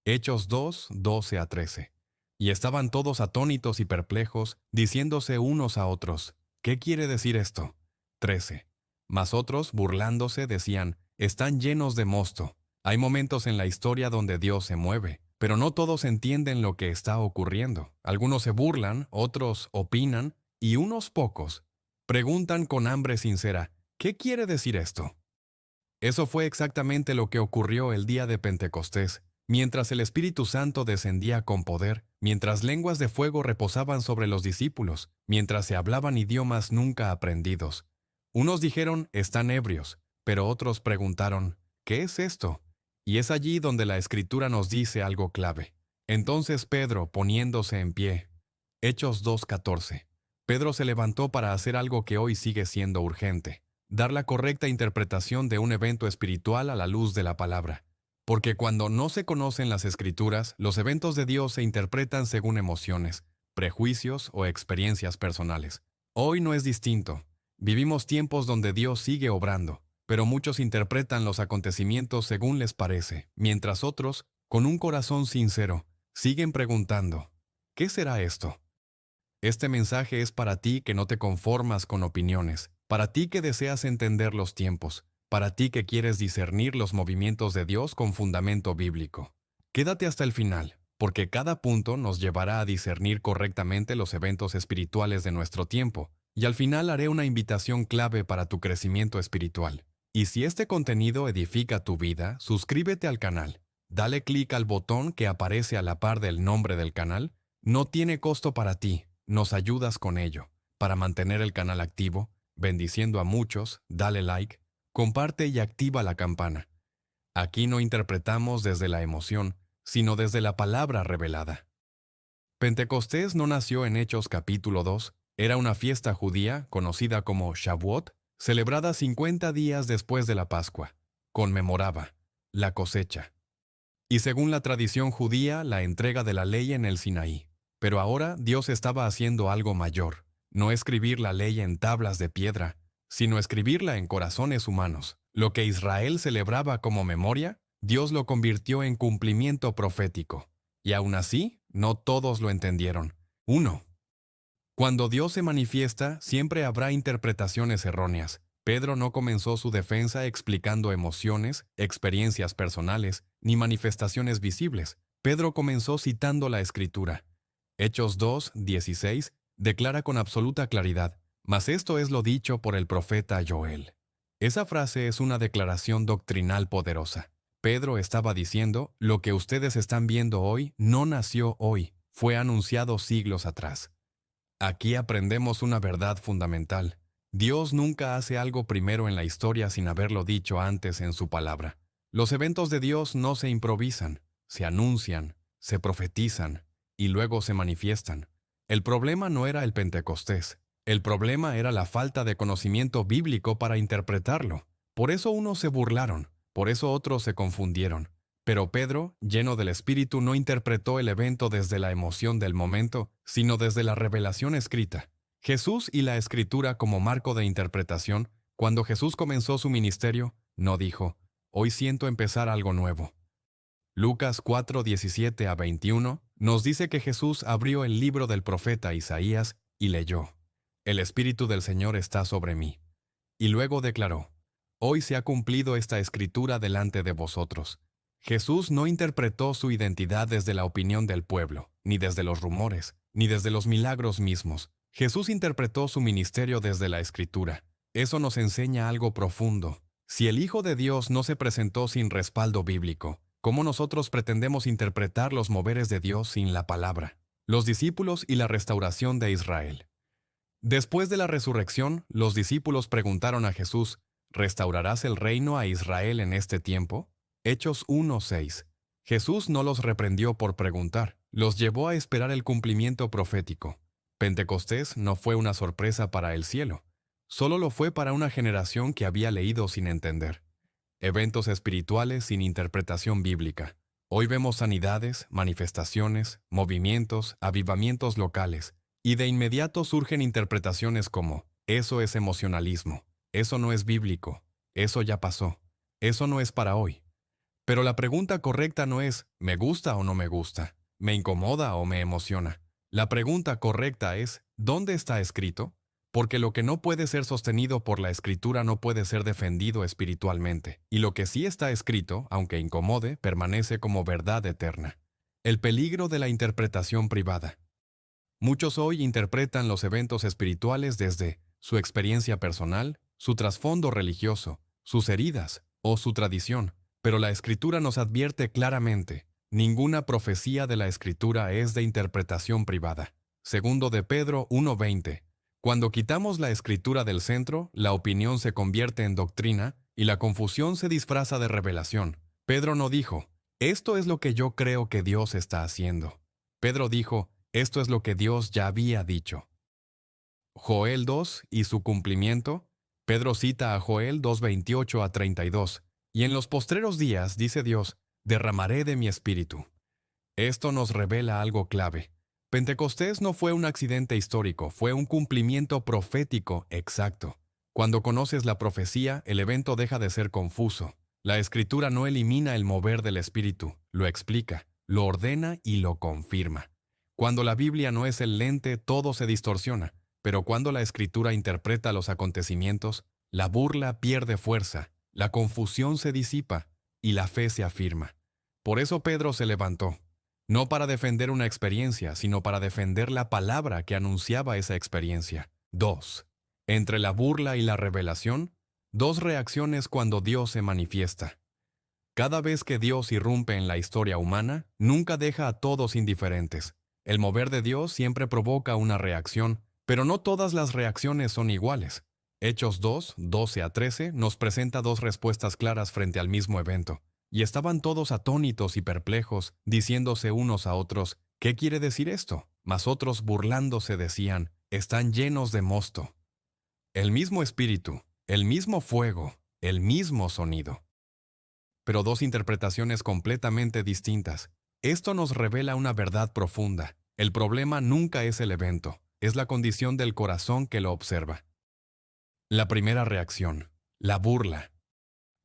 Hechos 2, 12 a 13. Y estaban todos atónitos y perplejos, diciéndose unos a otros, ¿qué quiere decir esto? 13. Mas otros, burlándose, decían, están llenos de mosto. Hay momentos en la historia donde Dios se mueve, pero no todos entienden lo que está ocurriendo. Algunos se burlan, otros opinan, y unos pocos preguntan con hambre sincera, ¿qué quiere decir esto? Eso fue exactamente lo que ocurrió el día de Pentecostés, mientras el Espíritu Santo descendía con poder, mientras lenguas de fuego reposaban sobre los discípulos, mientras se hablaban idiomas nunca aprendidos. Unos dijeron, están ebrios, pero otros preguntaron, ¿qué es esto? Y es allí donde la Escritura nos dice algo clave. Entonces Pedro, poniéndose en pie, Hechos 2:14. Pedro se levantó para hacer algo que hoy sigue siendo urgente: dar la correcta interpretación de un evento espiritual a la luz de la palabra. Porque cuando no se conocen las Escrituras, los eventos de Dios se interpretan según emociones, prejuicios o experiencias personales. Hoy no es distinto. Vivimos tiempos donde Dios sigue obrando, pero muchos interpretan los acontecimientos según les parece, mientras otros, con un corazón sincero, siguen preguntando, ¿qué será esto? Este mensaje es para ti que no te conformas con opiniones, para ti que deseas entender los tiempos, para ti que quieres discernir los movimientos de Dios con fundamento bíblico. Quédate hasta el final, porque cada punto nos llevará a discernir correctamente los eventos espirituales de nuestro tiempo, y al final haré una invitación clave para tu crecimiento espiritual. Y si este contenido edifica tu vida, suscríbete al canal. Dale clic al botón que aparece a la par del nombre del canal. No tiene costo para ti. Nos ayudas con ello. Para mantener el canal activo, bendiciendo a muchos, dale like, comparte y activa la campana. Aquí no interpretamos desde la emoción, sino desde la palabra revelada. Pentecostés no nació en Hechos capítulo 2, era una fiesta judía conocida como Shavuot, celebrada 50 días después de la Pascua. Conmemoraba la cosecha. Y según la tradición judía, la entrega de la ley en el Sinaí. Pero ahora Dios estaba haciendo algo mayor, no escribir la ley en tablas de piedra, sino escribirla en corazones humanos. Lo que Israel celebraba como memoria, Dios lo convirtió en cumplimiento profético. Y aún así, no todos lo entendieron. 1. Cuando Dios se manifiesta, siempre habrá interpretaciones erróneas. Pedro no comenzó su defensa explicando emociones, experiencias personales, ni manifestaciones visibles. Pedro comenzó citando la Escritura. Hechos 2:16 declara con absoluta claridad, «Mas esto es lo dicho por el profeta Joel». Esa frase es una declaración doctrinal poderosa. Pedro estaba diciendo, lo que ustedes están viendo hoy no nació hoy, fue anunciado siglos atrás. Aquí aprendemos una verdad fundamental. Dios nunca hace algo primero en la historia sin haberlo dicho antes en su palabra. Los eventos de Dios no se improvisan, se anuncian, se profetizan y luego se manifiestan. El problema no era el Pentecostés. El problema era la falta de conocimiento bíblico para interpretarlo. Por eso unos se burlaron, por eso otros se confundieron. Pero Pedro, lleno del Espíritu, no interpretó el evento desde la emoción del momento, sino desde la revelación escrita. Jesús y la Escritura como marco de interpretación. Cuando Jesús comenzó su ministerio, no dijo, «Hoy siento empezar algo nuevo». Lucas 4:17 a 21 nos dice que Jesús abrió el libro del profeta Isaías y leyó, «El Espíritu del Señor está sobre mí». Y luego declaró, «Hoy se ha cumplido esta escritura delante de vosotros». Jesús no interpretó su identidad desde la opinión del pueblo, ni desde los rumores, ni desde los milagros mismos. Jesús interpretó su ministerio desde la Escritura. Eso nos enseña algo profundo. Si el Hijo de Dios no se presentó sin respaldo bíblico, ¿cómo nosotros pretendemos interpretar los moveres de Dios sin la palabra? Los discípulos y la restauración de Israel. Después de la resurrección, los discípulos preguntaron a Jesús, ¿restaurarás el reino a Israel en este tiempo? Hechos 1:6. Jesús no los reprendió por preguntar, los llevó a esperar el cumplimiento profético. Pentecostés no fue una sorpresa para el cielo, solo lo fue para una generación que había leído sin entender. Eventos espirituales sin interpretación bíblica. Hoy vemos sanidades, manifestaciones, movimientos, avivamientos locales, y de inmediato surgen interpretaciones como, eso es emocionalismo, eso no es bíblico, eso ya pasó, eso no es para hoy. Pero la pregunta correcta no es ¿me gusta o no me gusta? ¿Me incomoda o me emociona? La pregunta correcta es ¿dónde está escrito? Porque lo que no puede ser sostenido por la escritura no puede ser defendido espiritualmente, y lo que sí está escrito, aunque incomode, permanece como verdad eterna. El peligro de la interpretación privada. Muchos hoy interpretan los eventos espirituales desde su experiencia personal, su trasfondo religioso, sus heridas o su tradición, pero la Escritura nos advierte claramente, ninguna profecía de la Escritura es de interpretación privada. Segundo de Pedro 1:20. Cuando quitamos la Escritura del centro, la opinión se convierte en doctrina y la confusión se disfraza de revelación. Pedro no dijo, esto es lo que yo creo que Dios está haciendo. Pedro dijo, esto es lo que Dios ya había dicho. Joel 2 y su cumplimiento. Pedro cita a Joel 2:28 a 32. Y en los postreros días, dice Dios, derramaré de mi espíritu. Esto nos revela algo clave. Pentecostés no fue un accidente histórico, fue un cumplimiento profético exacto. Cuando conoces la profecía, el evento deja de ser confuso. La Escritura no elimina el mover del espíritu, lo explica, lo ordena y lo confirma. Cuando la Biblia no es el lente, todo se distorsiona, pero cuando la Escritura interpreta los acontecimientos, la burla pierde fuerza, la confusión se disipa y la fe se afirma. Por eso Pedro se levantó, no para defender una experiencia, sino para defender la palabra que anunciaba esa experiencia. 2. Entre la burla y la revelación, dos reacciones cuando Dios se manifiesta. Cada vez que Dios irrumpe en la historia humana, nunca deja a todos indiferentes. El mover de Dios siempre provoca una reacción, pero no todas las reacciones son iguales. Hechos 2, 12 a 13 nos presenta dos respuestas claras frente al mismo evento. Y estaban todos atónitos y perplejos, diciéndose unos a otros, ¿qué quiere decir esto? Mas otros burlándose decían, están llenos de mosto. El mismo espíritu, el mismo fuego, el mismo sonido. Pero dos interpretaciones completamente distintas. Esto nos revela una verdad profunda. El problema nunca es el evento, es la condición del corazón que lo observa. La primera reacción, la burla.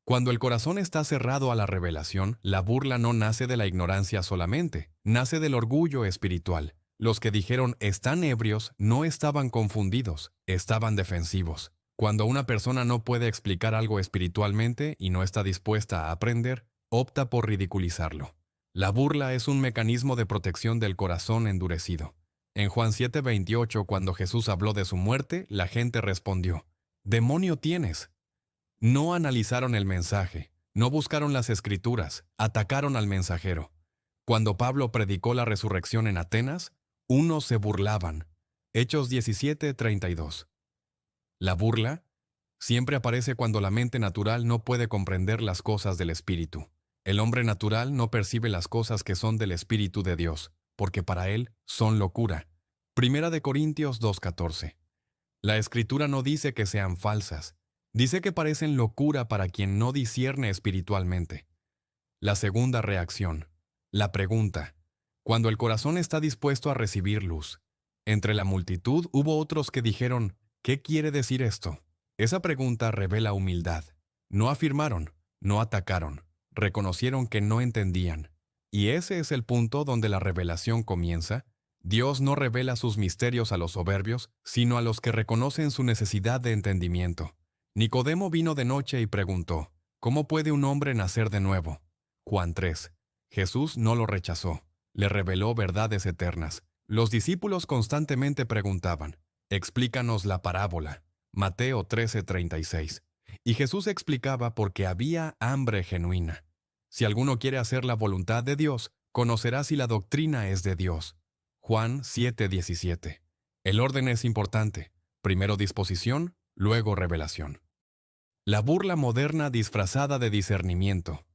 Cuando el corazón está cerrado a la revelación, la burla no nace de la ignorancia solamente, nace del orgullo espiritual. Los que dijeron están ebrios no estaban confundidos, estaban defensivos. Cuando una persona no puede explicar algo espiritualmente y no está dispuesta a aprender, opta por ridiculizarlo. La burla es un mecanismo de protección del corazón endurecido. En Juan 7:28, cuando Jesús habló de su muerte, la gente respondió, «¿Demonio tienes?» No analizaron el mensaje, no buscaron las escrituras, atacaron al mensajero. Cuando Pablo predicó la resurrección en Atenas, unos se burlaban. Hechos 17:32. La burla siempre aparece cuando la mente natural no puede comprender las cosas del Espíritu. El hombre natural no percibe las cosas que son del Espíritu de Dios, porque para él son locura. Primera de Corintios 2:14. La Escritura no dice que sean falsas, dice que parecen locura para quien no discierne espiritualmente. La segunda reacción, la pregunta. Cuando el corazón está dispuesto a recibir luz. Entre la multitud hubo otros que dijeron, ¿qué quiere decir esto? Esa pregunta revela humildad. No afirmaron, no atacaron, reconocieron que no entendían. Y ese es el punto donde la revelación comienza. Dios no revela sus misterios a los soberbios, sino a los que reconocen su necesidad de entendimiento. Nicodemo vino de noche y preguntó, ¿cómo puede un hombre nacer de nuevo? Juan 3. Jesús no lo rechazó, le reveló verdades eternas. Los discípulos constantemente preguntaban, explícanos la parábola. Mateo 13:36. Y Jesús explicaba porque había hambre genuina. Si alguno quiere hacer la voluntad de Dios, conocerá si la doctrina es de Dios. Juan 7:17. El orden es importante. Primero disposición, luego revelación. La burla moderna disfrazada de discernimiento.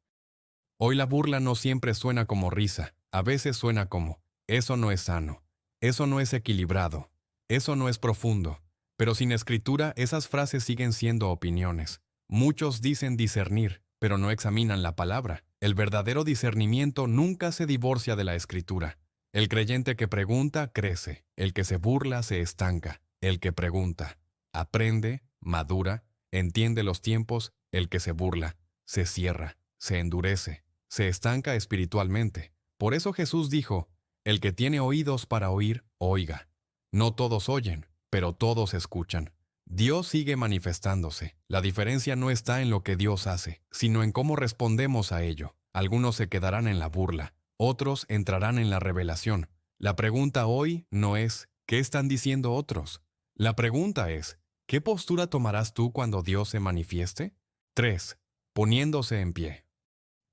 Hoy la burla no siempre suena como risa, a veces suena como, eso no es sano, eso no es equilibrado, eso no es profundo. Pero sin escritura esas frases siguen siendo opiniones. Muchos dicen discernir, pero no examinan la palabra. El verdadero discernimiento nunca se divorcia de la escritura. El creyente que pregunta, crece. El que se burla, se estanca. El que pregunta, aprende, madura, entiende los tiempos. El que se burla, se cierra, se endurece, se estanca espiritualmente. Por eso Jesús dijo, el que tiene oídos para oír, oiga. No todos oyen, pero todos escuchan. Dios sigue manifestándose. La diferencia no está en lo que Dios hace, sino en cómo respondemos a ello. Algunos se quedarán en la burla, otros entrarán en la revelación. La pregunta hoy no es, ¿qué están diciendo otros? La pregunta es, ¿qué postura tomarás tú cuando Dios se manifieste? 3. Poniéndose en pie.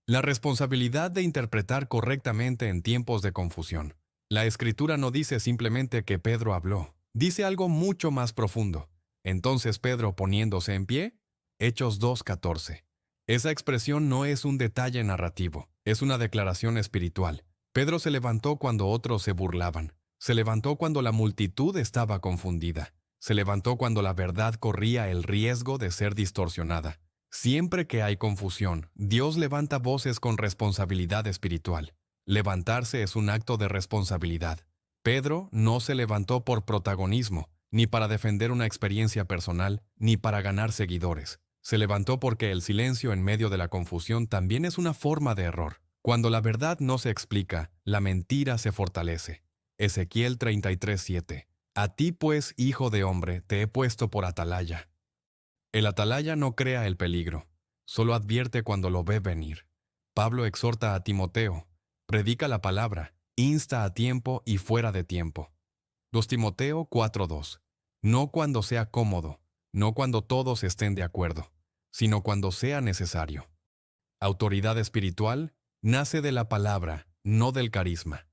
La responsabilidad de interpretar correctamente en tiempos de confusión. La Escritura no dice simplemente que Pedro habló, dice algo mucho más profundo. Entonces Pedro poniéndose en pie, Hechos 2:14. Esa expresión no es un detalle narrativo, es una declaración espiritual. Pedro se levantó cuando otros se burlaban, se levantó cuando la multitud estaba confundida, se levantó cuando la verdad corría el riesgo de ser distorsionada. Siempre que hay confusión, Dios levanta voces con responsabilidad espiritual. Levantarse es un acto de responsabilidad. Pedro no se levantó por protagonismo, ni para defender una experiencia personal, ni para ganar seguidores. Se levantó porque el silencio en medio de la confusión también es una forma de error. Cuando la verdad no se explica, la mentira se fortalece. Ezequiel 33:7. A ti pues, hijo de hombre, te he puesto por atalaya. El atalaya no crea el peligro, solo advierte cuando lo ve venir. Pablo exhorta a Timoteo, predica la palabra, insta a tiempo y fuera de tiempo. 2 Timoteo 4:2. No cuando sea cómodo, no cuando todos estén de acuerdo, sino cuando sea necesario. Autoridad espiritual nace de la palabra, no del carisma.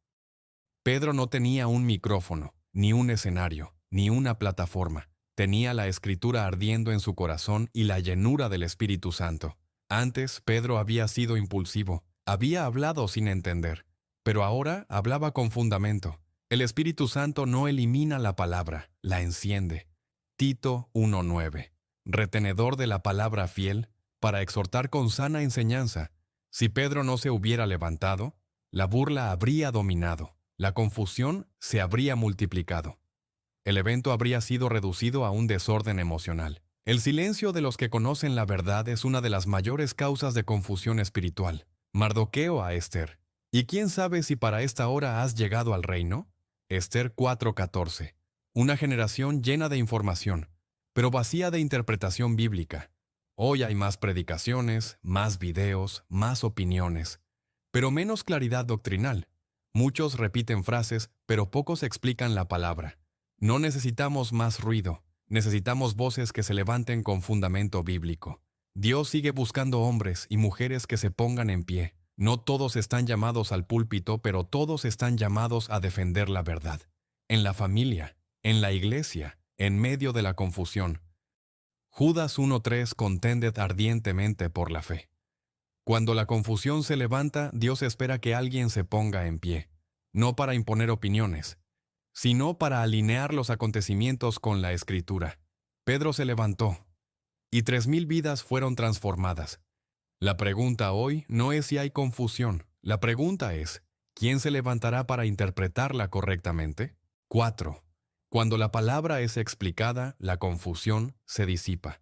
Pedro no tenía un micrófono, ni un escenario, ni una plataforma. Tenía la Escritura ardiendo en su corazón y la llenura del Espíritu Santo. Antes, Pedro había sido impulsivo, había hablado sin entender, pero ahora hablaba con fundamento. El Espíritu Santo no elimina la palabra, la enciende. Tito 1:9. Retenedor de la palabra fiel, para exhortar con sana enseñanza. Si Pedro no se hubiera levantado, la burla habría dominado, la confusión se habría multiplicado. El evento habría sido reducido a un desorden emocional. El silencio de los que conocen la verdad es una de las mayores causas de confusión espiritual. Mardoqueo a Esther. ¿Y quién sabe si para esta hora has llegado al reino? Esther 4:14. Una generación llena de información, pero vacía de interpretación bíblica. Hoy hay más predicaciones, más videos, más opiniones, pero menos claridad doctrinal. Muchos repiten frases, pero pocos explican la palabra. No necesitamos más ruido, necesitamos voces que se levanten con fundamento bíblico. Dios sigue buscando hombres y mujeres que se pongan en pie. No todos están llamados al púlpito, pero todos están llamados a defender la verdad. En la familia, en la iglesia, en medio de la confusión. Judas 1:3 contended ardientemente por la fe. Cuando la confusión se levanta, Dios espera que alguien se ponga en pie, no para imponer opiniones, sino para alinear los acontecimientos con la Escritura. Pedro se levantó, y 3,000 vidas fueron transformadas. La pregunta hoy no es si hay confusión, la pregunta es, ¿quién se levantará para interpretarla correctamente? 4. Cuando la palabra es explicada, la confusión se disipa.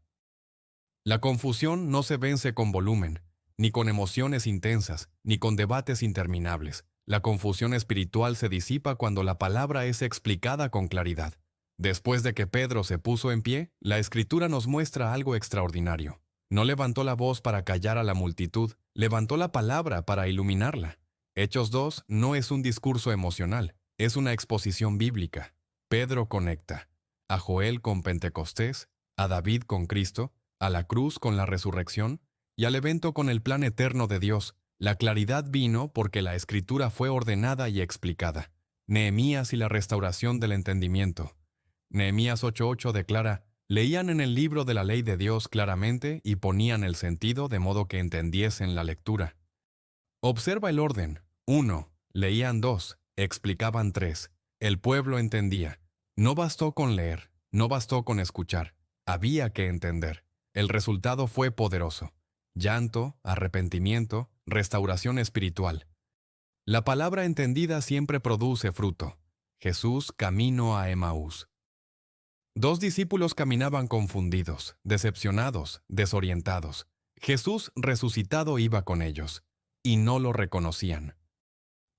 La confusión no se vence con volumen, ni con emociones intensas, ni con debates interminables. La confusión espiritual se disipa cuando la palabra es explicada con claridad. Después de que Pedro se puso en pie, la Escritura nos muestra algo extraordinario. No levantó la voz para callar a la multitud, levantó la palabra para iluminarla. Hechos 2 no es un discurso emocional, es una exposición bíblica. Pedro conecta a Joel con Pentecostés, a David con Cristo, a la cruz con la resurrección y al evento con el plan eterno de Dios. La claridad vino porque la Escritura fue ordenada y explicada. Nehemías y la restauración del entendimiento. Nehemías 8:8 declara, leían en el libro de la ley de Dios claramente y ponían el sentido de modo que entendiesen la lectura. Observa el orden. 1. Leían 2, explicaban 3. El pueblo entendía. No bastó con leer, no bastó con escuchar. Había que entender. El resultado fue poderoso. Llanto, arrepentimiento, restauración espiritual. La palabra entendida siempre produce fruto. Jesús camino a Emaús. 2 discípulos caminaban confundidos, decepcionados, desorientados. Jesús resucitado iba con ellos. y no lo reconocían.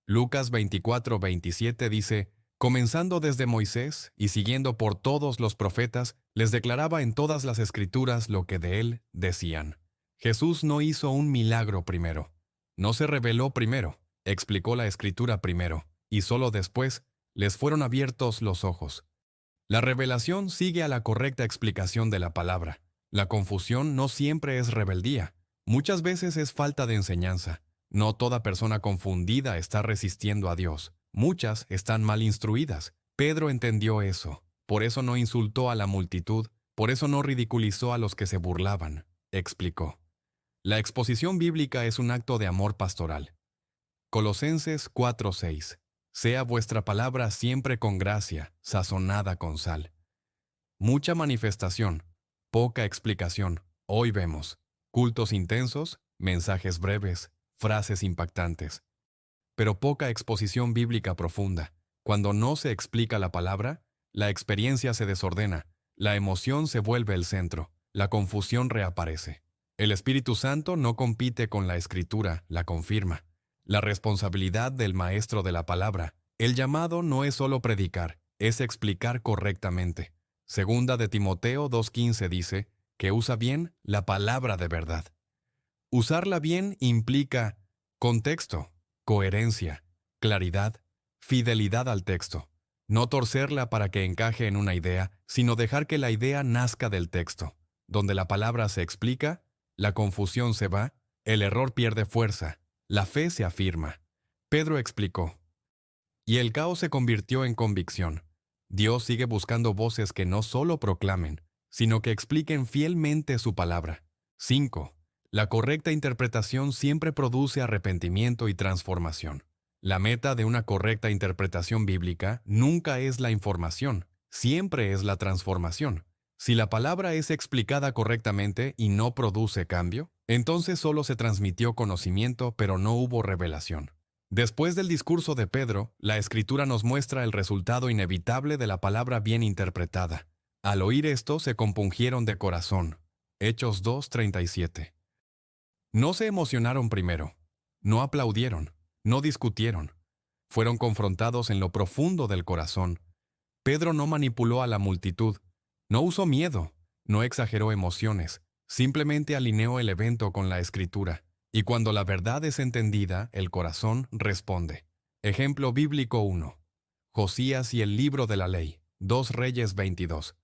Lucas 24:27 dice, comenzando desde Moisés y siguiendo por todos los profetas, les declaraba en todas las escrituras lo que de él decían. Jesús no hizo un milagro primero. No se reveló primero, explicó la escritura primero, y solo después les fueron abiertos los ojos. La revelación sigue a la correcta explicación de la palabra. La confusión no siempre es rebeldía. Muchas veces es falta de enseñanza. No toda persona confundida está resistiendo a Dios. Muchas están mal instruidas. Pedro entendió eso. Por eso no insultó a la multitud. Por eso no ridiculizó a los que se burlaban. Explicó. La exposición bíblica es un acto de amor pastoral. Colosenses 4:6. Sea vuestra palabra siempre con gracia, sazonada con sal. Mucha manifestación, poca explicación. Hoy vemos cultos intensos, mensajes breves, frases impactantes. Pero poca exposición bíblica profunda. Cuando no se explica la palabra, la experiencia se desordena, la emoción se vuelve el centro, la confusión reaparece. El Espíritu Santo no compite con la Escritura, la confirma. La responsabilidad del maestro de la palabra. El llamado no es solo predicar, es explicar correctamente. Segunda de Timoteo 2:15 dice que usa bien la palabra de verdad. Usarla bien implica contexto, coherencia, claridad, fidelidad al texto. No torcerla para que encaje en una idea, sino dejar que la idea nazca del texto. Donde la palabra se explica, la confusión se va, el error pierde fuerza, la fe se afirma. Pedro explicó. Y el caos se convirtió en convicción. Dios sigue buscando voces que no solo proclamen, sino que expliquen fielmente su palabra. 5. La correcta interpretación siempre produce arrepentimiento y transformación. La meta de una correcta interpretación bíblica nunca es la información, siempre es la transformación. Si la palabra es explicada correctamente y no produce cambio, entonces solo se transmitió conocimiento, pero no hubo revelación. Después del discurso de Pedro, la Escritura nos muestra el resultado inevitable de la palabra bien interpretada. Al oír esto, se compungieron de corazón. Hechos 2:37. No se emocionaron primero, no aplaudieron, no discutieron. Fueron confrontados en lo profundo del corazón. Pedro no manipuló a la multitud, no usó miedo, no exageró emociones, simplemente alineó el evento con la Escritura. Y cuando la verdad es entendida, el corazón responde. Ejemplo bíblico 1. Josías y el libro de la ley, 2 Reyes 22.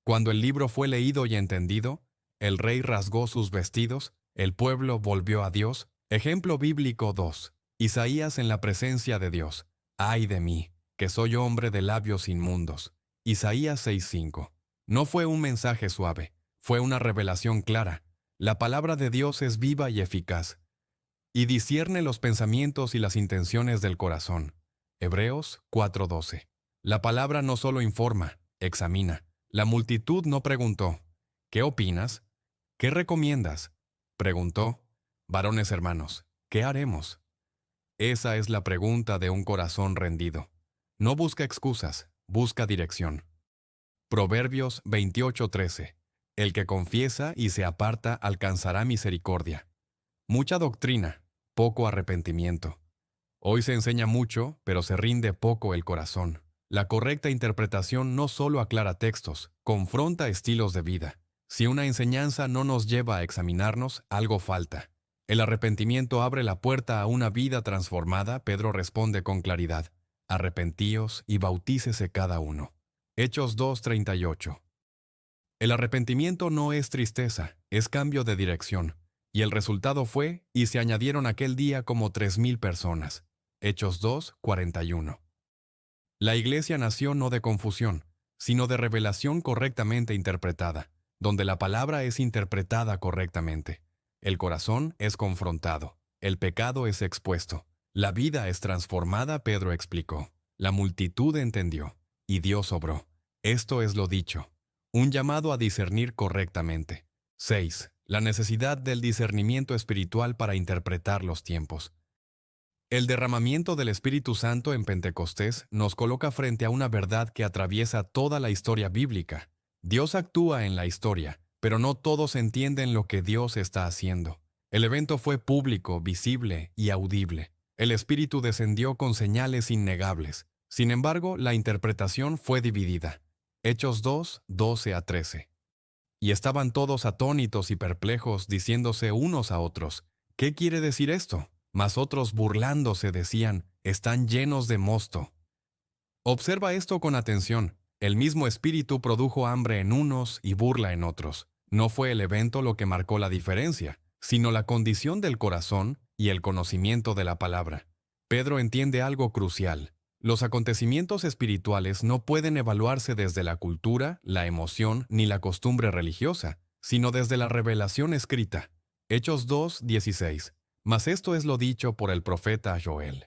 Cuando el libro fue leído y entendido, el rey rasgó sus vestidos, el pueblo volvió a Dios. Ejemplo bíblico 2. Isaías en la presencia de Dios. Ay de mí, que soy hombre de labios inmundos. Isaías 6:5. No fue un mensaje suave, fue una revelación clara. La palabra de Dios es viva y eficaz, y discierne los pensamientos y las intenciones del corazón. Hebreos 4:12. La palabra no solo informa, examina. La multitud no preguntó, ¿qué opinas? ¿Qué recomiendas? Preguntó, varones hermanos, ¿qué haremos? Esa es la pregunta de un corazón rendido. No busca excusas, busca dirección. Proverbios 28:13. El que confiesa y se aparta alcanzará misericordia. Mucha doctrina, poco arrepentimiento. Hoy se enseña mucho, pero se rinde poco el corazón. La correcta interpretación no solo aclara textos, confronta estilos de vida. Si una enseñanza no nos lleva a examinarnos, algo falta. El arrepentimiento abre la puerta a una vida transformada. Pedro responde con claridad. Arrepentíos y bautícese cada uno. Hechos 2:38. El arrepentimiento no es tristeza, es cambio de dirección. Y el resultado fue, y se añadieron aquel día como 3,000 personas. Hechos 2:41. La iglesia nació no de confusión, sino de revelación correctamente interpretada, donde la palabra es interpretada correctamente. El corazón es confrontado, el pecado es expuesto, la vida es transformada. Pedro explicó. La multitud entendió, y Dios obró. Esto es lo dicho. Un llamado a discernir correctamente. 6. La necesidad del discernimiento espiritual para interpretar los tiempos. El derramamiento del Espíritu Santo en Pentecostés nos coloca frente a una verdad que atraviesa toda la historia bíblica. Dios actúa en la historia, pero no todos entienden lo que Dios está haciendo. El evento fue público, visible y audible. El Espíritu descendió con señales innegables. Sin embargo, la interpretación fue dividida. Hechos 2, 12 a 13. Y estaban todos atónitos y perplejos, diciéndose unos a otros, ¿qué quiere decir esto? Mas otros burlándose decían, están llenos de mosto. Observa esto con atención. El mismo Espíritu produjo hambre en unos y burla en otros. No fue el evento lo que marcó la diferencia, sino la condición del corazón y el conocimiento de la palabra. Pedro entiende algo crucial. Los acontecimientos espirituales no pueden evaluarse desde la cultura, la emoción ni la costumbre religiosa, sino desde la revelación escrita. Hechos 2, 16. Mas esto es lo dicho por el profeta Joel.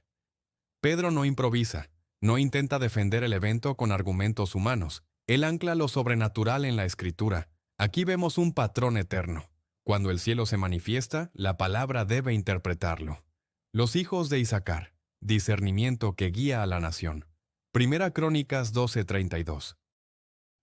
Pedro no improvisa, no intenta defender el evento con argumentos humanos. Él ancla lo sobrenatural en la Escritura. Aquí vemos un patrón eterno. Cuando el cielo se manifiesta, la palabra debe interpretarlo. Los hijos de Isaacar. Discernimiento que guía a la nación. Primera Crónicas 12:32.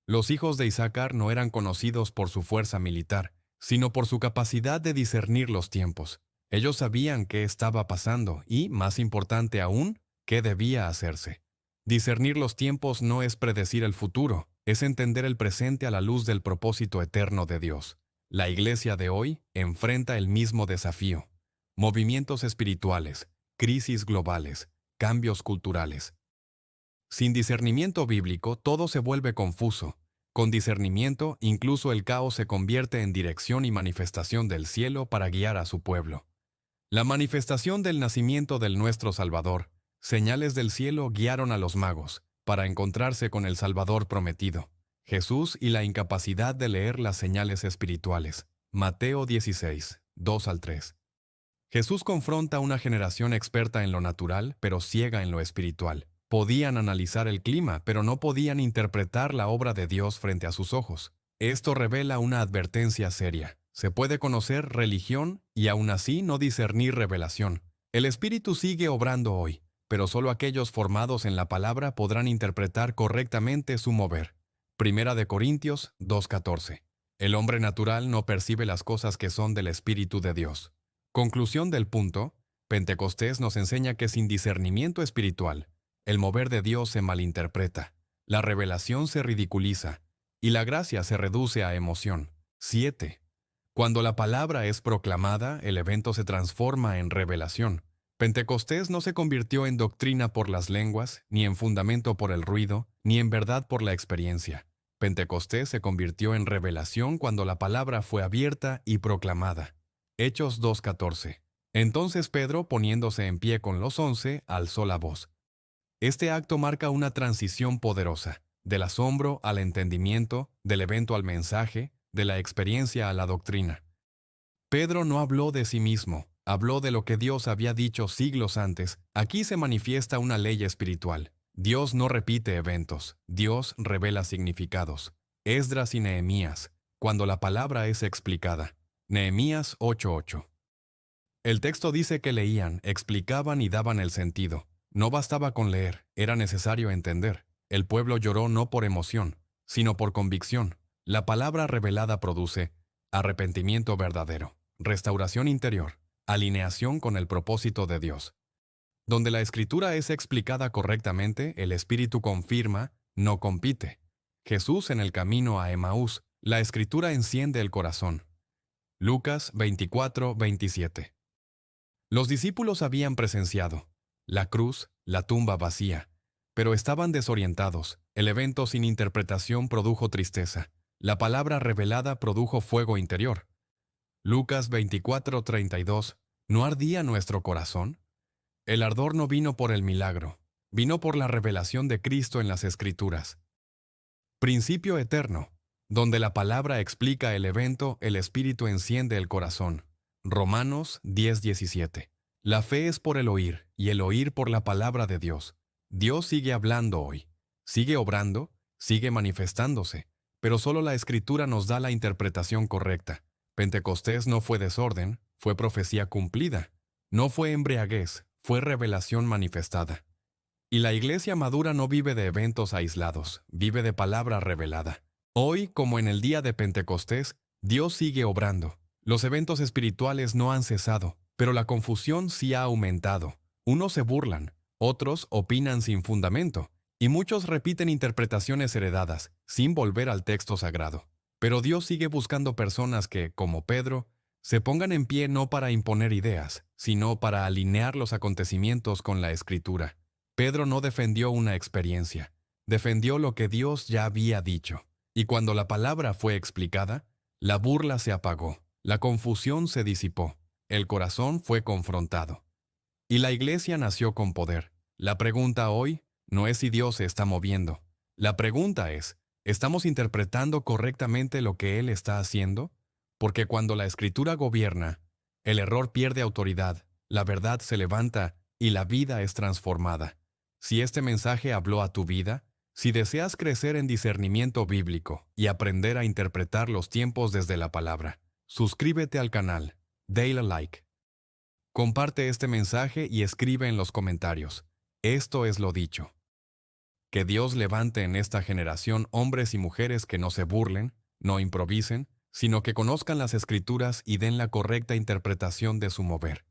Los hijos de Isaacar no eran conocidos por su fuerza militar, sino por su capacidad de discernir los tiempos. Ellos sabían qué estaba pasando y, más importante aún, qué debía hacerse. Discernir los tiempos no es predecir el futuro, es entender el presente a la luz del propósito eterno de Dios. La iglesia de hoy enfrenta el mismo desafío. Movimientos espirituales, crisis globales, cambios culturales. Sin discernimiento bíblico, todo se vuelve confuso. Con discernimiento, incluso el caos se convierte en dirección y manifestación del cielo para guiar a su pueblo. La manifestación del nacimiento del nuestro Salvador, señales del cielo guiaron a los magos, para encontrarse con el Salvador prometido. Jesús y la incapacidad de leer las señales espirituales. Mateo 16, 2 al 3. Jesús confronta a una generación experta en lo natural, pero ciega en lo espiritual. Podían analizar el clima, pero no podían interpretar la obra de Dios frente a sus ojos. Esto revela una advertencia seria. Se puede conocer religión y aún así no discernir revelación. El Espíritu sigue obrando hoy, pero solo aquellos formados en la palabra podrán interpretar correctamente su mover. Primera de Corintios 2:14. El hombre natural no percibe las cosas que son del Espíritu de Dios. Conclusión del punto, Pentecostés nos enseña que sin discernimiento espiritual, el mover de Dios se malinterpreta, la revelación se ridiculiza y la gracia se reduce a emoción. 7. Cuando la palabra es proclamada, el evento se transforma en revelación. Pentecostés no se convirtió en doctrina por las lenguas, ni en fundamento por el ruido, ni en verdad por la experiencia. Pentecostés se convirtió en revelación cuando la palabra fue abierta y proclamada. Hechos 2:14. Entonces Pedro, poniéndose en pie con los 11, alzó la voz. Este acto marca una transición poderosa, del asombro al entendimiento, del evento al mensaje, de la experiencia a la doctrina. Pedro no habló de sí mismo, habló de lo que Dios había dicho siglos antes. Aquí se manifiesta una ley espiritual. Dios no repite eventos, Dios revela significados. Esdras y Nehemías, cuando la palabra es explicada. Nehemías 8:8. El texto dice que leían, explicaban y daban el sentido. No bastaba con leer, era necesario entender. El pueblo lloró no por emoción, sino por convicción. La palabra revelada produce arrepentimiento verdadero, restauración interior, alineación con el propósito de Dios. Donde la Escritura es explicada correctamente, el Espíritu confirma, no compite. Jesús en el camino a Emaús, la Escritura enciende el corazón. Lucas 24:27. Los discípulos habían presenciado la cruz, la tumba vacía, pero estaban desorientados. El evento sin interpretación produjo tristeza. La palabra revelada produjo fuego interior. Lucas 24:32. ¿No ardía nuestro corazón? El ardor no vino por el milagro, vino por la revelación de Cristo en las Escrituras. Principio eterno. Donde la palabra explica el evento, el Espíritu enciende el corazón. Romanos 10:17. La fe es por el oír, y el oír por la palabra de Dios. Dios sigue hablando hoy, sigue obrando, sigue manifestándose, pero solo la Escritura nos da la interpretación correcta. Pentecostés no fue desorden, fue profecía cumplida. No fue embriaguez, fue revelación manifestada. Y la iglesia madura no vive de eventos aislados, vive de palabra revelada. Hoy, como en el día de Pentecostés, Dios sigue obrando. Los eventos espirituales no han cesado, pero la confusión sí ha aumentado. Unos se burlan, otros opinan sin fundamento, y muchos repiten interpretaciones heredadas, sin volver al texto sagrado. Pero Dios sigue buscando personas que, como Pedro, se pongan en pie no para imponer ideas, sino para alinear los acontecimientos con la Escritura. Pedro no defendió una experiencia, defendió lo que Dios ya había dicho. Y cuando la palabra fue explicada, la burla se apagó, la confusión se disipó, el corazón fue confrontado. Y la iglesia nació con poder. La pregunta hoy no es si Dios se está moviendo. La pregunta es, ¿estamos interpretando correctamente lo que Él está haciendo? Porque cuando la Escritura gobierna, el error pierde autoridad, la verdad se levanta y la vida es transformada. Si este mensaje habló a tu vida, si deseas crecer en discernimiento bíblico y aprender a interpretar los tiempos desde la palabra, suscríbete al canal, dale a like. Comparte este mensaje y escribe en los comentarios. Esto es lo dicho. Que Dios levante en esta generación hombres y mujeres que no se burlen, no improvisen, sino que conozcan las Escrituras y den la correcta interpretación de su mover.